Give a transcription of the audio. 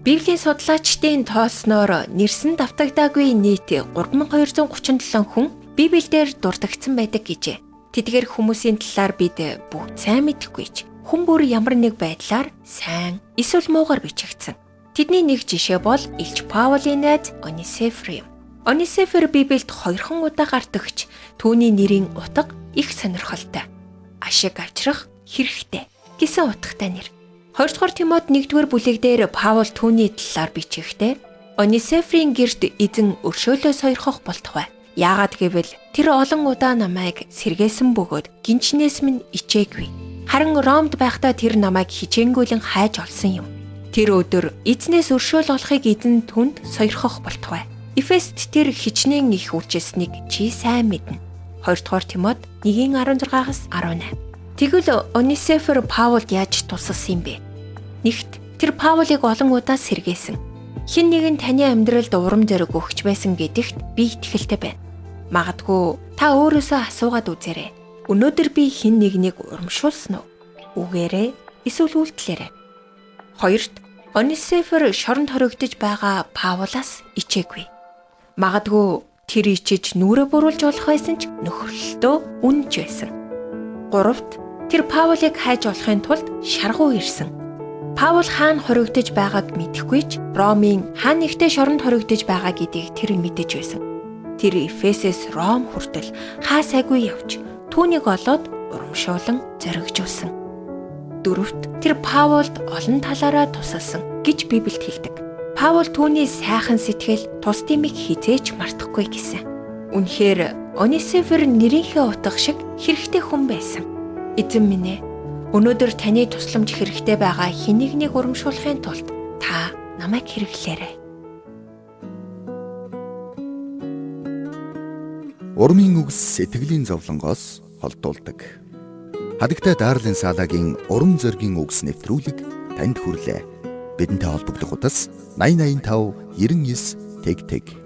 Библийн судлаачдын тоосноор нэрсэн давтагдаагүй нийт 3237 хүн Библиэлд дурдгдсан байдаг гэжээ. Тэдгээр хүмүүсийн талаар бид бүгд сайн мэдэхгүй ч хүн бүр ямар нэг байдлаар сайн эсвэл муугар бичигдсэн. Тэдний нэг жишээ бол Илч Паулийн найз Онисифор юм. Онисифор Библиэд 2 удаа гартагч түүний нэрийн утга их сонирхолтой. Ашиг авчрах хэрэгтэй гэсэн утгатай нэр. 2 дугаар Тимот 1-р бүлэг дээр Паул түүний талаар бичихдээ Онисифорын гэрт эзэн өршөөлөө сойрхох болтугай. Яагаад гэвэл тэр олон удаа намайг сэргээсэн бөгөөд гинчнээс минь ичээгүй. Харин Ромд байхдаа тэр намайг хичээнгүйлэн хайж олсон юм. Тэр өдөр эзнээс өршөөл олохыг эзэн түнд сойрхох болтугай. Эфест тэр хичнээн их үйлчилсэнийг чи сайн мэднэ. 2 дугаар Тимот 1:16-18. Тэгвэл Онисифор Паулд яаж тусалсан юм бэ? Нэгт тэр Паулыг олон удаа сэргээсэн. Хэн нэгэн таны амьдралд урам зориг өгч байсан гэдэгт би итгэлтэй байна. Магадгүй та өөрөөсөө асуугаад үзээрэй. Өнөөдөр би хэн нэгнийг урамшуулсан уу? Үгээрээ эсвэл үйлдэлээрээ. Хоёрт Онисифор шоронд хоригдож байгаа Паулаас ичээгүй. Магадгүй тэр ичиж нүрэ буруулж болох байсан ч нөхөрлөлтөө үнэж байсан. Гуравт тэр Паулыг хайж болохын тулд шаргуу ирсэн. Паул хаана хоригдож байгааг мэдэхгүй ч Ромын хаана нэгтээ шоронд хоригдож байгаа гэдгийг тэр мэдэж байсан. Тэр Эфесээс Ром хүртэл хаа сайгүй явж түүнийг олоод урамшуулан зоригжуулсан. Дөрөвт тэр Паулд олон талаараа тусалсан гэж Библиэд хэлдэг. Паул түүний сайхан сэтгэл тус дэмийг хизээч мартахгүй гэсэн. Үнэхээр Онисифор нэрийнхээ утга шиг хэрэгтэй хүн байсан. Эзэн минь ээ, өнөөдөр таны тусламж хэрэгтэй байгаа хэн нэгнийг урамшуулахын тулд та намайг хэрэглээрэй. Урмын үгс сэтгэлийн зовлонгоос холдуулдаг. Хадагтай Дарлин Салагийн урам зоригийн үгс нэвтрүүлэг танд хүрлээ. Бидэнтэй холбогдох утас 8085 99 тэг тэг.